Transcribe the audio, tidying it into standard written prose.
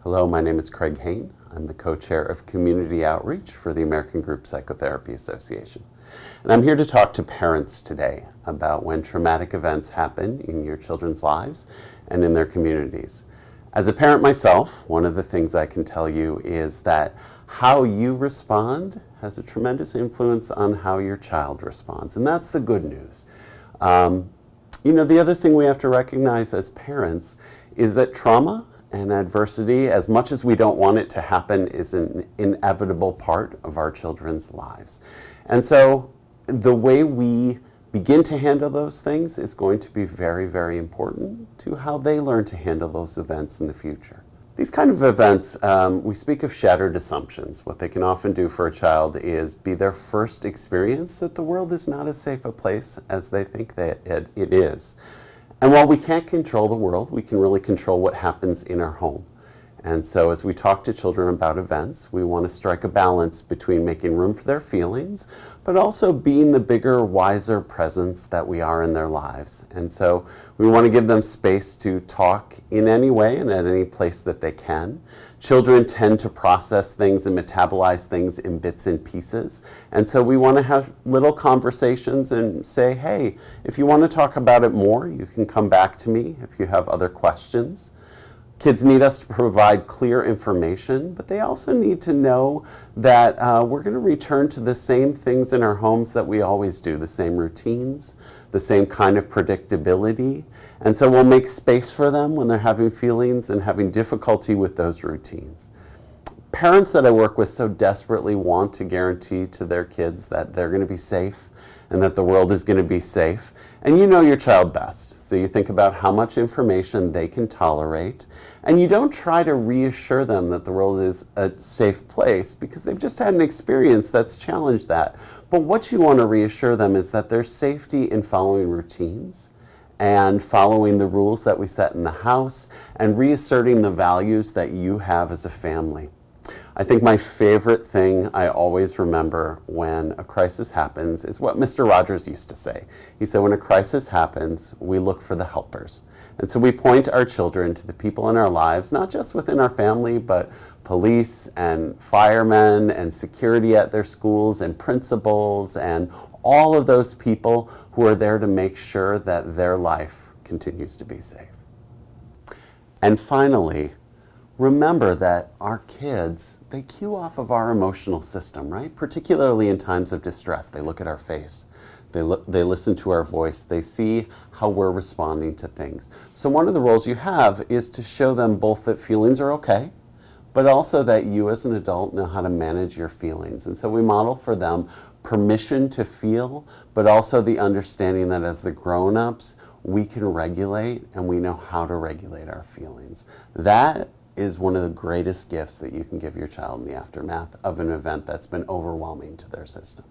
Hello, my name is Craig Haen. I'm the co-chair of Community Outreach for the American Group Psychotherapy Association. And I'm here to talk to parents today about when traumatic events happen in your children's lives and in their communities. As a parent myself, one of the things I can tell you is that how you respond has a tremendous influence on how your child responds, and that's the good news. The other thing we have to recognize as parents is that trauma and adversity, as much as we don't want it to happen, is an inevitable part of our children's lives. And so the way we begin to handle those things is going to be very, very important to how they learn to handle those events in the future. These kind of events, we speak of shattered assumptions. What they can often do for a child is be their first experience that the world is not as safe a place as they think that it is. And while we can't control the world, we can really control what happens in our home. And so as we talk to children about events, we want to strike a balance between making room for their feelings, but also being the bigger, wiser presence that we are in their lives. And so we want to give them space to talk in any way and at any place that they can. Children tend to process things and metabolize things in bits and pieces. And so we want to have little conversations and say, hey, if you want to talk about it more, you can come back to me if you have other questions. Kids need us to provide clear information, but they also need to know that we're going to return to the same things in our homes that we always do, the same routines, the same kind of predictability. And so we'll make space for them when they're having feelings and having difficulty with those routines. Parents that I work with so desperately want to guarantee to their kids that they're going to be safe and that the world is going to be safe. And you know your child best. So you think about how much information they can tolerate, and you don't try to reassure them that the world is a safe place because they've just had an experience that's challenged that. But what you want to reassure them is that there's safety in following routines and following the rules that we set in the house and reasserting the values that you have as a family. I think my favorite thing I always remember when a crisis happens is what Mr. Rogers used to say. He said, when a crisis happens, we look for the helpers. And so we point our children to the people in our lives, not just within our family, but police and firemen and security at their schools and principals and all of those people who are there to make sure that their life continues to be safe. And finally, remember that our kids, they cue off of our emotional system, right? Particularly in times of distress. They look at our face. They listen to our voice. They see how we're responding to things. So one of the roles you have is to show them both that feelings are okay, but also that you as an adult know how to manage your feelings. And so we model for them permission to feel, but also the understanding that as the grown-ups, we can regulate and we know how to regulate our feelings. That is one of the greatest gifts that you can give your child in the aftermath of an event that's been overwhelming to their system.